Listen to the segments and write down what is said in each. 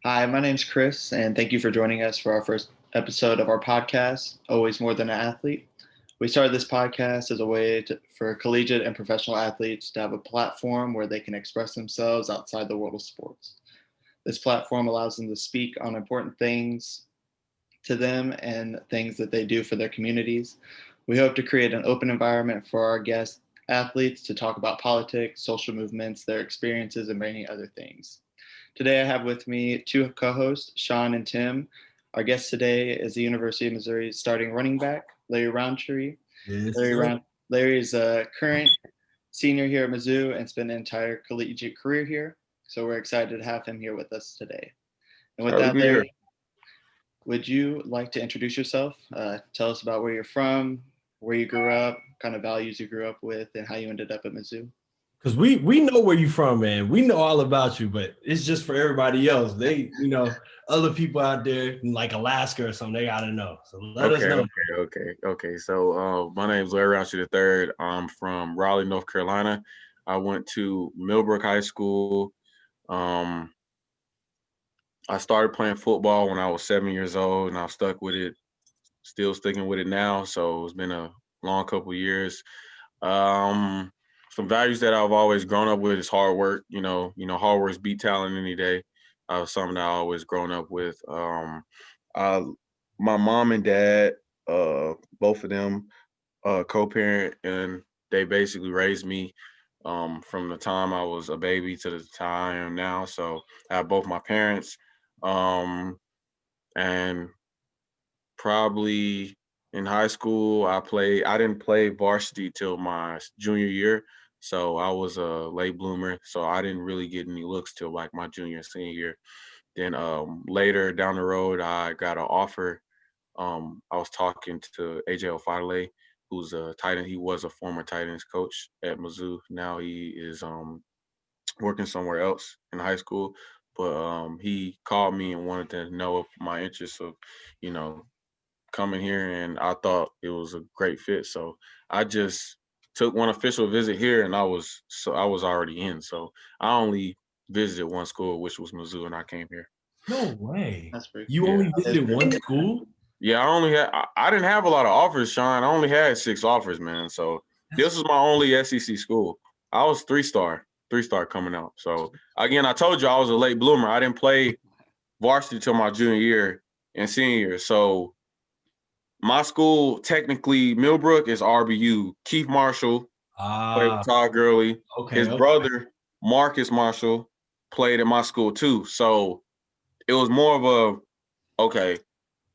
Hi, my name's Chris, and thank you for joining us for our first episode of our podcast, Always More Than an Athlete. We started this podcast as a way for collegiate and professional athletes to have a platform where they can express themselves outside the world of sports. This platform allows them to speak on important things to them and things that they do for their communities. We hope to create an open environment for our guest athletes to talk about politics, social movements, their experiences, and many other things. Today I have with me two co-hosts, Sean and Tim. Our guest today is the University of Missouri starting running back, Larry Rountree. Yes, Larry, sir. Larry is a current senior here at Mizzou and spent an entire collegiate career here. So we're excited to have him here with us today. And with Happy to that, be here. Larry, would you like to introduce yourself? Tell us about where you're from, where you grew up, kind of values you grew up with, and how you ended up at Mizzou. Because we know where you're from, man. We know all about you, but it's just for everybody else. They, other people out there in like Alaska or something, they gotta know. So let us know. Okay. So my name is Larry Rountree III. I'm from Raleigh, North Carolina. I went to Millbrook High School. I started playing football when I was 7 years old, and I've stuck with it. Still sticking with it now. So it's been a long couple of years. Some values that I've always grown up with is hard work. Hard work beat talent any day. Something that I always grown up with. My mom and dad, both of them, co-parent, and they basically raised me from the time I was a baby to the time I am now. So I have both my parents, and probably in high school, I didn't play varsity till my junior year. So I was a late bloomer. So I didn't really get any looks till like my junior and senior year. Then later down the road, I got an offer. I was talking to AJ Ofadale, who's a tight end. He was a former tight ends coach at Mizzou. Now he is working somewhere else in high school. But he called me and wanted to know of my interest of, you know, coming here, and I thought it was a great fit. So I just took one official visit here, and I was already in. So I only visited one school, which was Mizzou, and I came here. No way. That's pretty You cool. only visited one school? Yeah, I didn't have a lot of offers, Sean. I only had 6 offers, man. So this was my only SEC school. I was three-star coming out. So again, I told you I was a late bloomer. I didn't play varsity till my junior year and senior year. So my school, technically, Millbrook is RBU. Keith Marshall played with Todd Gurley. His Okay. brother, Marcus Marshall, played at my school too. So it was more of okay,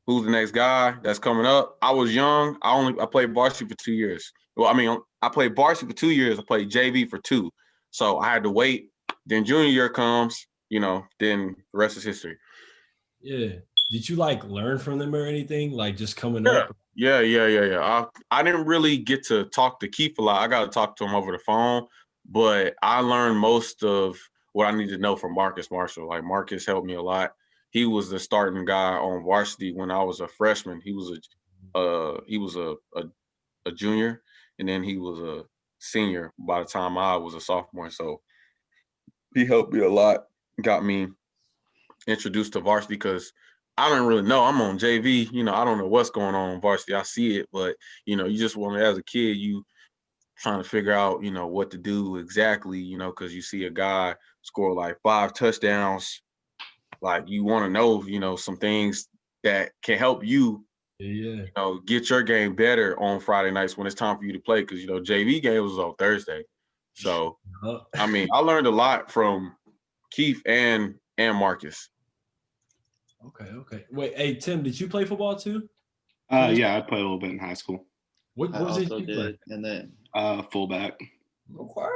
who's the next guy that's coming up? I was young. I played varsity for 2 years. Well, I mean, I played varsity for 2 years. I played JV for 2. So I had to wait. Then junior year comes, then the rest is history. Yeah. Did you like learn from them or anything? Like just coming Yeah. up? Yeah. I didn't really get to talk to Keith a lot. I got to talk to him over the phone, but I learned most of what I need to know from Marcus Marshall. Like Marcus helped me a lot. He was the starting guy on varsity when I was a freshman. He was a junior, and then he was a senior by the time I was a sophomore. So he helped me a lot. Got me introduced to varsity because I don't really know. I'm on JV. I don't know what's going on varsity. I see it, but you just want to, as a kid, you trying to figure out, what to do exactly, because you see a guy score like 5 touchdowns. Like you want to know, some things that can help you, Yeah. get your game better on Friday nights when it's time for you to play. Because, JV game was on Thursday. So, I mean, I learned a lot from Keith and Marcus. Okay. Wait, hey, Tim, did you play football too? Yeah, I played a little bit in high school. What I was it also you did, played? and then Fullback.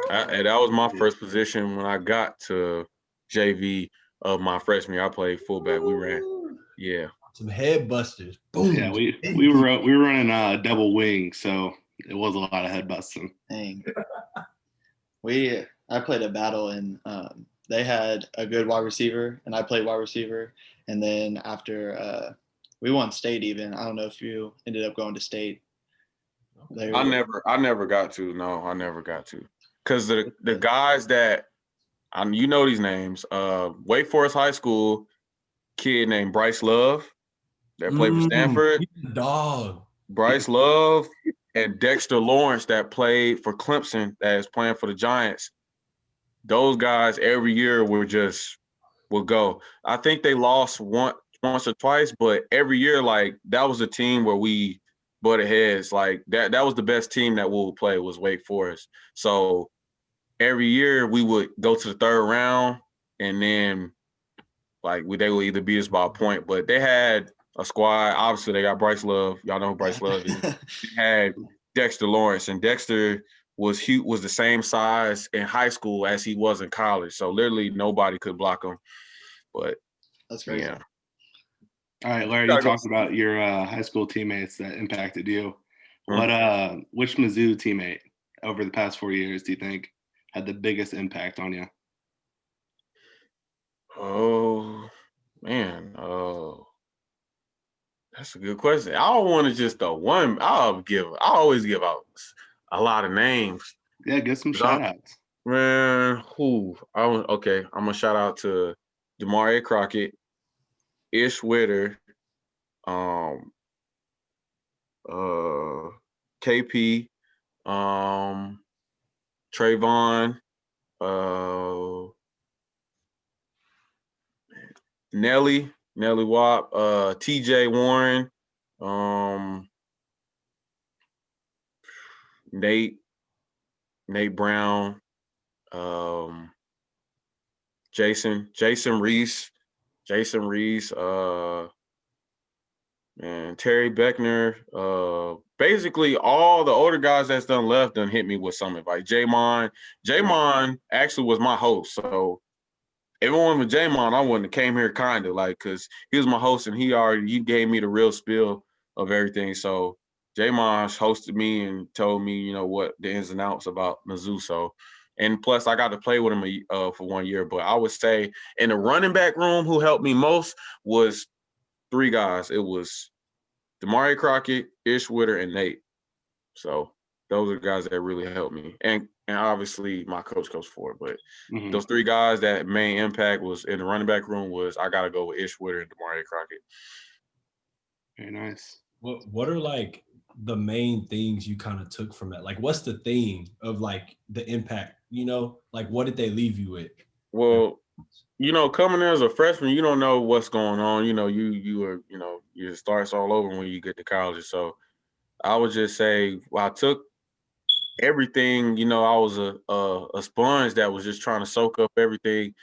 And that was my first position when I got to JV of my freshman year. I played fullback. We ran. Yeah. Some head busters. Boom. Yeah, we were running double wing, so it was a lot of head busting. dang. I played a battle, and they had a good wide receiver, and I played wide receiver. And then after we won state, even I don't know if you ended up going to state. I never got to. No, I never got to. Because the guys that these names, Wake Forest High School, kid named Bryce Love that played for Stanford. He's a dog. Bryce Love and Dexter Lawrence that played for Clemson that is playing for the Giants. Those guys every year would go. I think they lost once or twice, but every year, like, that was a team where we butted heads. Like, that was the best team that we would play was Wake Forest. So every year we would go to the third round, and then like they would either beat us by a point. But they had a squad. Obviously, they got Bryce Love. Y'all know who Bryce Love is. They had Dexter Lawrence, and Dexter was the same size in high school as he was in college. So literally nobody could block him. But That's crazy. yeah. All right, Larry, you talked about your high school teammates that impacted you. Which Mizzou teammate over the past 4 years do you think had the biggest impact on you? Oh man, that's a good question. I don't want to just the one. I always give out a lot of names. Yeah, get some shout outs. Man, okay. I'm gonna shout out to Demaria Crockett, Ish Witter, KP, Trayvon, Nelly Wap, TJ Warren, Nate Brown, Jason Reese, and Terry Beckner. Basically all the older guys that's done left done hit me with some advice. Jamon actually was my host. So if it wasn't with Jamon, I wouldn't have came here kind of like, because he was my host and he gave me the real spill of everything. So Jamon hosted me and told me, you know, what the ins and outs about Mizzou. So, and plus I got to play with him for 1 year. But I would say in the running back room, who helped me most was 3 guys. It was Demaria Crockett, Ish Witter, and Nate. So those are the guys that really helped me. And obviously my coach Ford. But those 3 guys that main impact was in the running back room was I got to go with Ish Witter and Demaria Crockett. Very nice. What are like the main things you kind of took from it? Like, what's the theme of like the impact, you know, like what did they leave you with? Well, you know, coming in as a freshman, you don't know what's going on. You know, you starts all over when you get to college. So I would just say, I took everything. You know, I was a sponge that was just trying to soak up everything.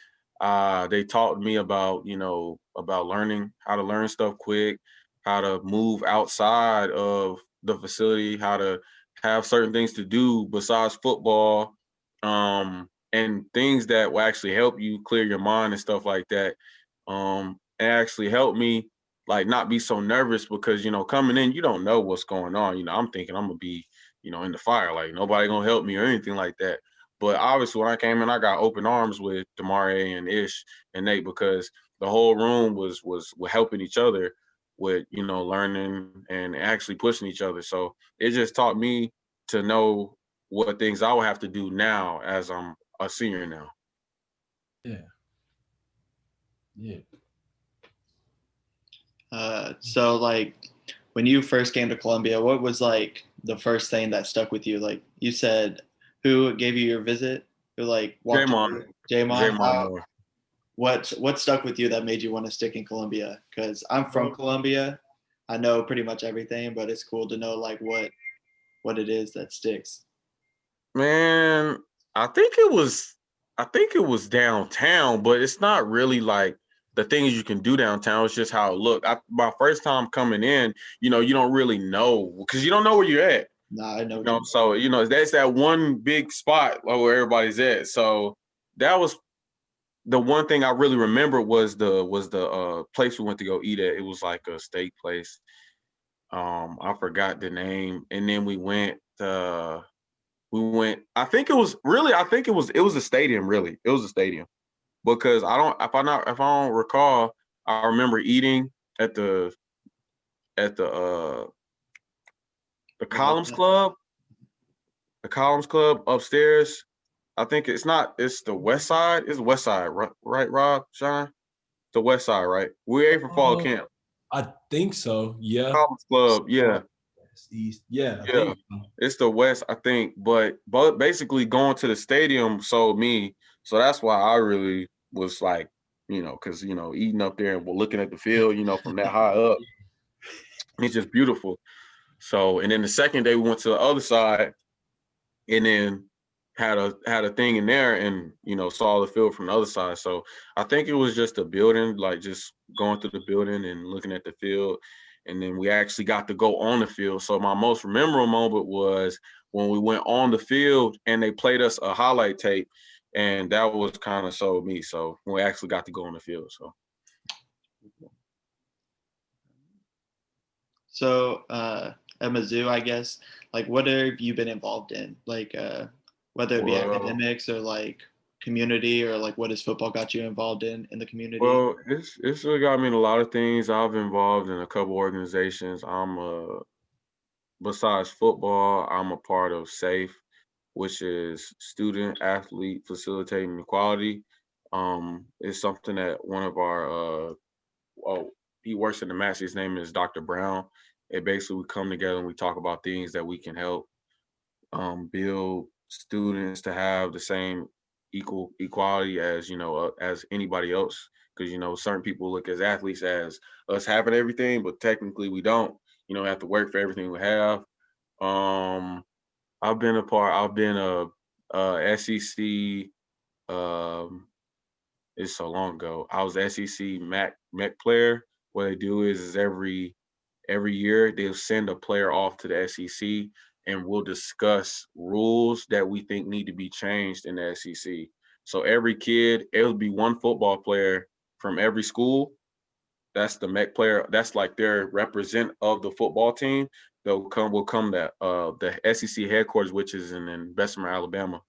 They taught me about learning how to learn stuff quick, how to move outside of the facility, how to have certain things to do besides football. And things that will actually help you clear your mind and stuff like that. And actually help me like not be so nervous because, you know, coming in, you don't know what's going on. You know, I'm thinking I'm gonna be, you know, in the fire, like nobody gonna help me or anything like that. But obviously when I came in, I got open arms with Demaria and Ish and Nate because the whole room was helping each other with, you know, learning and actually pushing each other. So it just taught me to know what things I will have to do now as I'm a senior now. Yeah. So like when you first came to Columbia, what was like the first thing that stuck with you? Like you said, who gave you your visit? Who like walked you? Jamon. What stuck with you that made you want to stick in Columbia? Because I'm from Columbia. I know pretty much everything, but it's cool to know like what it is that sticks. Man, I think it was downtown, but it's not really like the things you can do downtown. It's just how it looked. My first time coming in, you know, you don't really know because you don't know where you're at. Nah, I know. You know, so you know that's that one big spot where everybody's at. So that was the one thing I really remember was the place we went to go eat at. It was like a steak place. I forgot the name, and then we went. I think it was a stadium. Really, it was a stadium because if I don't recall, I remember eating at the Columns Club. The Columns Club upstairs. I think it's the West Side. It's the West Side, right, Rob, Sean? the West Side, right? We're A for fall camp. I think so. Yeah. College club, yeah. East. Yeah, I Yeah. think so. It's the West, I think. But basically going to the stadium sold me. So that's why I really was like, because, eating up there and looking at the field, from that high up. It's just beautiful. So, and then the second day we went to the other side and then had a thing in there and, saw the field from the other side. So I think it was just a building, like just going through the building and looking at the field. And then we actually got to go on the field. So my most memorable moment was when we went on the field and they played us a highlight tape. And that was kind of sold me. So we actually got to go on the field. So at Mizzou, I guess, like what have you been involved in? Like whether it be academics or like community, or like what has football got you involved in the community? Well, it's really got me in a lot of things. I've been involved in a couple organizations. Besides football, I'm a part of SAFE, which is Student Athlete Facilitating Equality. It's something that one of our he works in the Mass. His name is Dr. Brown. It basically we come together and we talk about things that we can help build students to have the same equality as as anybody else, because certain people look as athletes as us having everything, but technically we don't. Have to work for everything we have. I've been a SEC. It's so long ago. I was SEC MEC player. What they do is every year they'll send a player off to the SEC and we'll discuss rules that we think need to be changed in the SEC. So every kid, it'll be one football player from every school. That's the MEC player. That's like their represent of the football team. Will come to the SEC headquarters, which is in Bessemer, Alabama.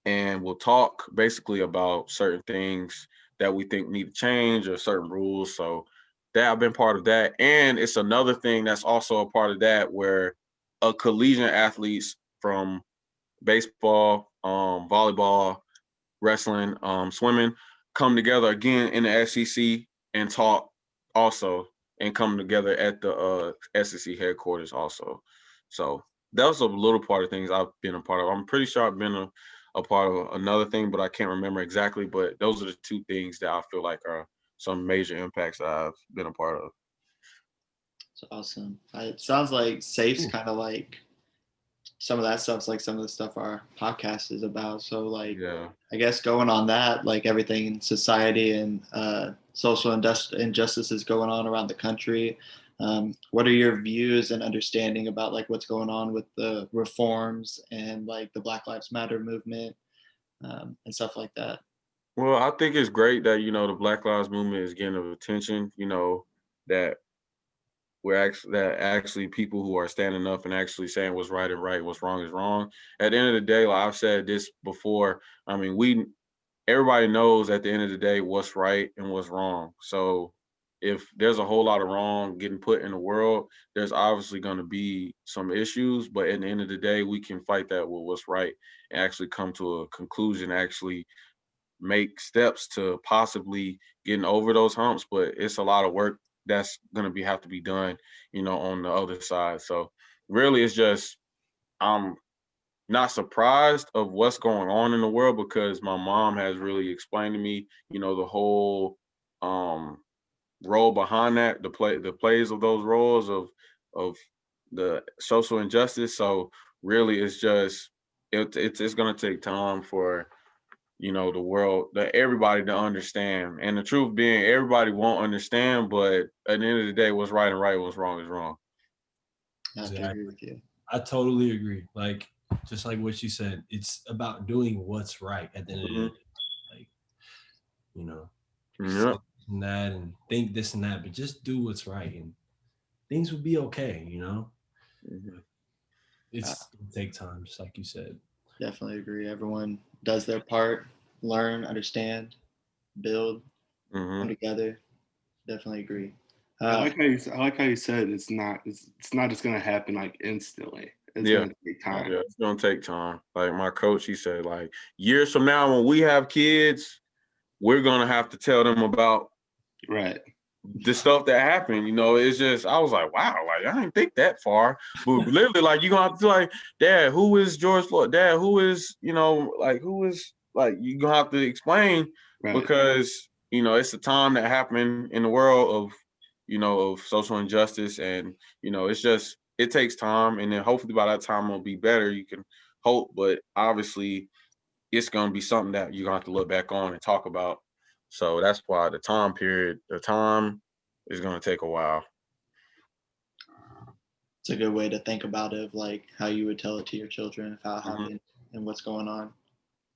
And we'll talk basically about certain things that we think need to change or certain rules. So that I've been part of that. And it's another thing that's also a part of that where collegiate athletes from baseball, volleyball, wrestling, swimming come together again in the SEC and talk also and come together at the SEC headquarters also. So that was a little part of things I've been a part of. I'm pretty sure I've been a part of another thing, but I can't remember exactly. But those are the two things that I feel like are some major impacts that I've been a part of. It's awesome. It sounds like SAFE's kind of like some of that stuff's like some of the stuff our podcast is about. So like, Yeah. I guess going on that, like everything in society and social injustices going on around the country. What are your views and understanding about like what's going on with the reforms and like the Black Lives Matter movement and stuff like that? Well, I think it's great that, the Black Lives Movement is getting attention, that actually people who are standing up and actually saying what's right and right, what's wrong is wrong. At the end of the day, like I've said this before, I mean, everybody knows at the end of the day what's right and what's wrong. So if there's a whole lot of wrong getting put in the world, there's obviously going to be some issues, but at the end of the day, we can fight that with what's right and actually come to a conclusion, actually make steps to possibly getting over those humps. But it's a lot of work that's going to have to be done, on the other side. So really it's just, I'm not surprised of what's going on in the world because my mom has really explained to me, the whole role behind that, the plays of those roles of the social injustice. So really it's just it's going to take time for the world, that everybody to understand. And the truth being, everybody won't understand, but at the end of the day, what's right and right, what's wrong is wrong. I have to agree with you. I totally agree. Like, just like what you said, it's about doing what's right at the end of the day. Like, Yeah. And that and think this and that, but just do what's right and things will be okay, Mm-hmm. It'll take time, just like you said. Definitely agree. Everyone does their part, learn, understand, build, come together. Definitely agree. I like how you said it's not just gonna happen like instantly. It's gonna take time. Yeah, it's gonna take time. Like my coach, he said, like years from now when we have kids, we're gonna have to tell them about Right. the stuff that happened. It's just I was like, wow, like I didn't think that far. But literally, like you're gonna have to like, Dad, who is George Floyd? Dad, who is, like who is like you're gonna have to explain Right. because it's a time that happened in the world of social injustice, and it's just it takes time, and then hopefully by that time it'll be better. You can hope, but obviously it's gonna be something that you're gonna have to look back on and talk about. So that's why the time is gonna take a while. It's a good way to think about it, of like how you would tell it to your children if how it happened and what's going on.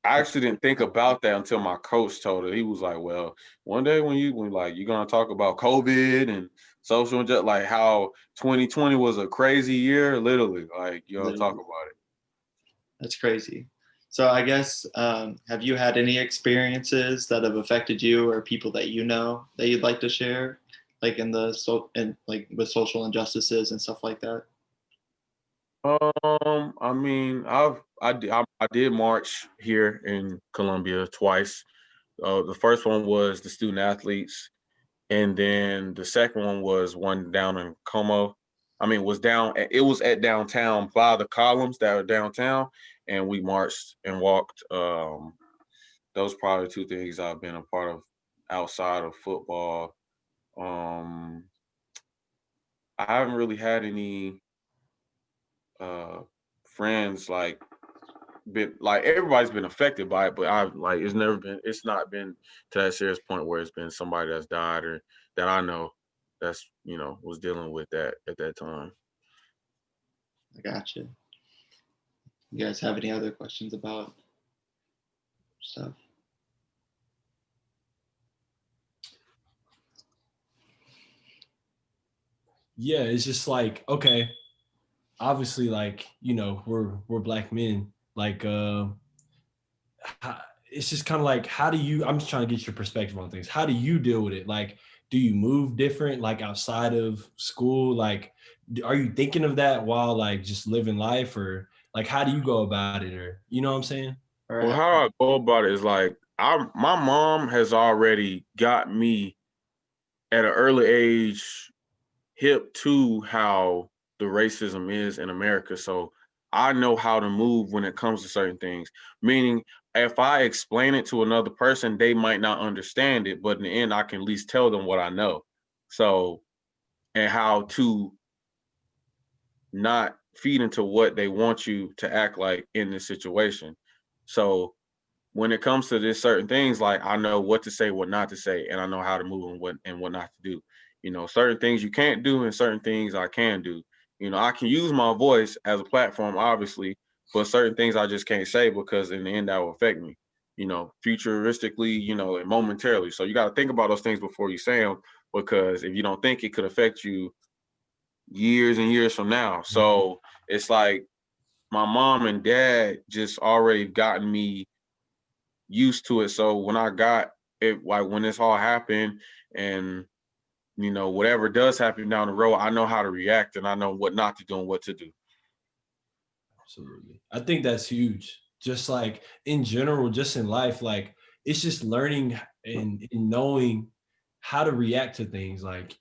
I actually didn't think about that until my coach told it. He was like, "Well, one day when you're gonna talk about COVID and social injustice, like how 2020 was a crazy year, literally, like you're gonna talk about it." That's crazy. So I guess have you had any experiences that have affected you or people that you know that you'd like to share, like like with social injustices and stuff like that? I mean, I did march here in Columbia twice. The first one was the student athletes, and then the second one was one down in Como. I mean, it was at downtown by the columns that are downtown, and we marched and walked. Those probably two things I've been a part of outside of football. Um, I haven't really had any uh friends like been like everybody's been affected by it, but I've like it's not been to that serious point where it's been somebody that's died or that I know that's was dealing with that at that time. I gotcha. You guys have any other questions about stuff? Yeah, it's just like, okay, obviously, like, we're black men. Like, it's just kind of like, I'm just trying to get your perspective on things. How do you deal with it? Like, do you move different, like outside of school? Like, are you thinking of that while like just living life, or like, how do you go about it? Or, you know what I'm saying? Well, how I go about it is like my mom has already got me at an early age hip to how the racism is in America. So I know how to move when it comes to certain things. Meaning, if I explain it to another person, they might not understand it, but in the end, I can at least tell them what I know. So, and how to not feed into what they want you to act like in this situation. So when it comes to this certain things, like I know what to say, what not to say, and I know how to move and what not to do. Certain things you can't do and certain things I can do. I can use my voice as a platform, obviously, but certain things I just can't say because in the end that will affect me, futuristically, and momentarily. So you got to think about those things before you say them, because if you don't think, it could affect you years and years from now. So it's like my mom and dad just already gotten me used to it. So when I got it, like when this all happened and whatever does happen down the road, I know how to react and I know what not to do and what to do. Absolutely. I think that's huge. Just like in general, just in life, like it's just learning and knowing how to react to things. Like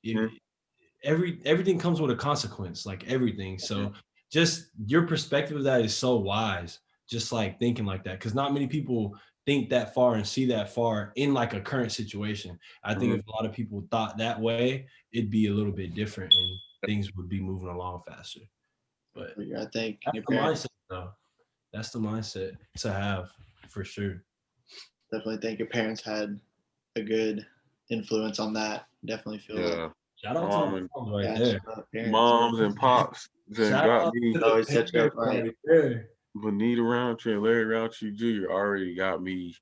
everything comes with a consequence, like everything. So just your perspective of that is so wise. Just like thinking like that, because not many people think that far and see that far in like a current situation. I think if a lot of people thought that way, it'd be a little bit different and things would be moving along faster. But I think that's the mindset, though. That's the mindset to have for sure. Definitely think your parents had a good influence on that. Definitely feel like. Shout out to the moms right there. Moms and pops that got me. Always set you up right there. Bonita Rountree and Larry Rountree Jr. already got me,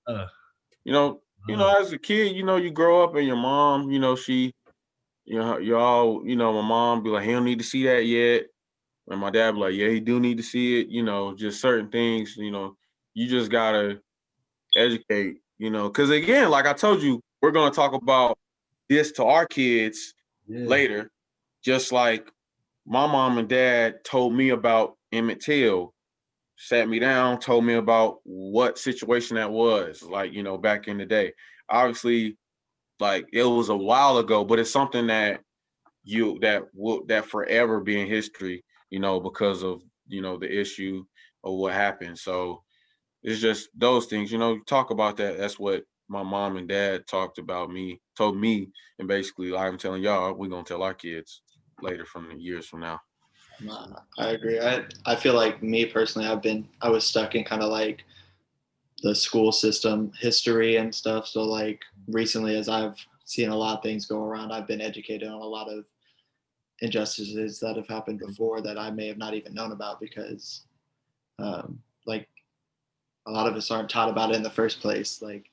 as a kid, you grow up and your mom, she, y'all, my mom be like, he don't need to see that yet. And my dad be like, yeah, he do need to see it, just certain things, you just gotta educate, because again, like I told you, we're gonna talk about this to our kids later, just like my mom and dad told me about Emmett Till sat me down, told me about what situation that was, like, back in the day. Obviously, like, it was a while ago, but it's something that that forever be in history, because of, the issue of what happened. So it's just those things, talk about that. That's what my mom and dad told me, and basically I'm telling y'all, we're gonna tell our kids later from the years from now. I agree. I feel like me personally, I was stuck in kind of like the school system history and stuff. So like recently, as I've seen a lot of things go around, I've been educated on a lot of injustices that have happened before that I may have not even known about because like a lot of us aren't taught about it in the first place. Like,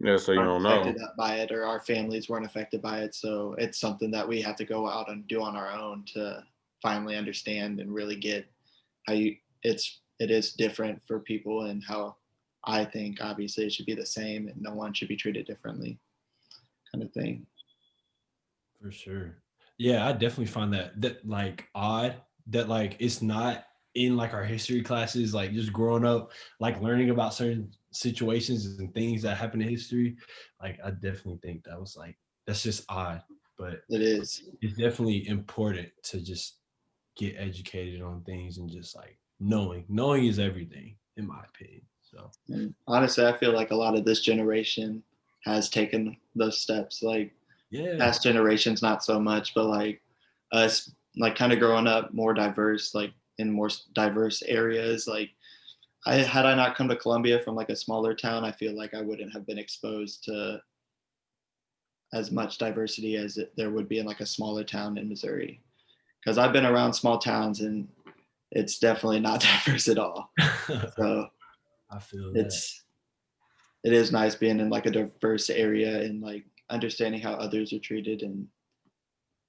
Yeah, so you don't know. affected by it, or our families weren't affected by it. So it's something that we have to go out and do on our own to finally understand and really get how it is different for people, and how I think obviously it should be the same and no one should be treated differently, kind of thing. For sure. Yeah, I definitely find that like odd that like it's not in like our history classes, like just growing up, like learning about certain situations and things that happen in history. Like I definitely think that's just odd, but It is. it's definitely important to just get educated on things and just like knowing is everything in my opinion. So And honestly, I feel like a lot of this generation has taken those steps. Like yeah, past generations, not so much, but like us, like kind of growing up more diverse, like in more diverse areas. Like had I not come to Columbia from like a smaller town, I feel like I wouldn't have been exposed to as much diversity as there would be in like a smaller town in Missouri. Because I've been around small towns and it's definitely not diverse at all. So I feel that. it is nice being in like a diverse area and like understanding how others are treated and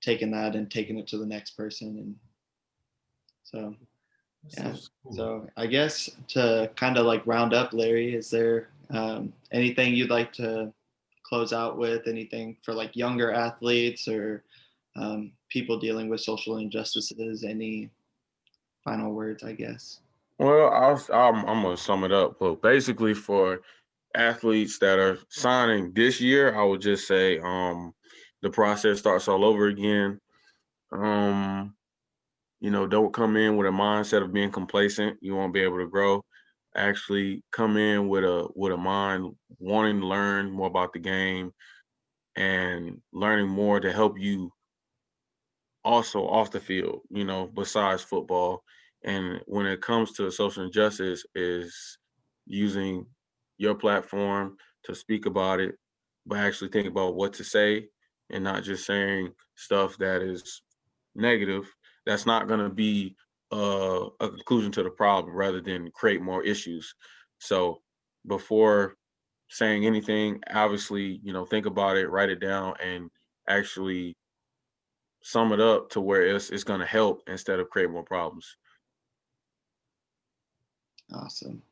taking that and taking it to the next person. And so yeah. Cool. So I guess to kind of like round up, Larry, is there anything you'd like to close out with? Anything for like younger athletes or people dealing with social injustices? Any final words, I guess? Well, I'm gonna sum it up. But basically, for athletes that are signing this year, I would just say the process starts all over again. Don't come in with a mindset of being complacent. You won't be able to grow. Actually come in with a mind wanting to learn more about the game and learning more to help you also off the field, besides football. And when it comes to social injustice, is using your platform to speak about it, but actually think about what to say and not just saying stuff that is negative. That's not going to be a conclusion to the problem, rather than create more issues. So before saying anything, obviously, think about it, write it down, and actually sum it up to where it's going to help instead of create more problems. Awesome.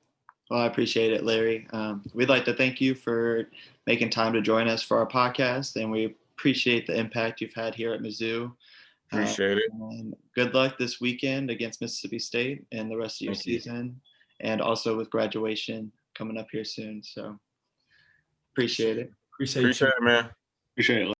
Well, I appreciate it, Larry. We'd like to thank you for making time to join us for our podcast, and we appreciate the impact you've had here at Mizzou. Appreciate it. And good luck this weekend against Mississippi State and the rest of your season, and also with graduation coming up here soon. So appreciate it. Appreciate you. It, man. Appreciate it.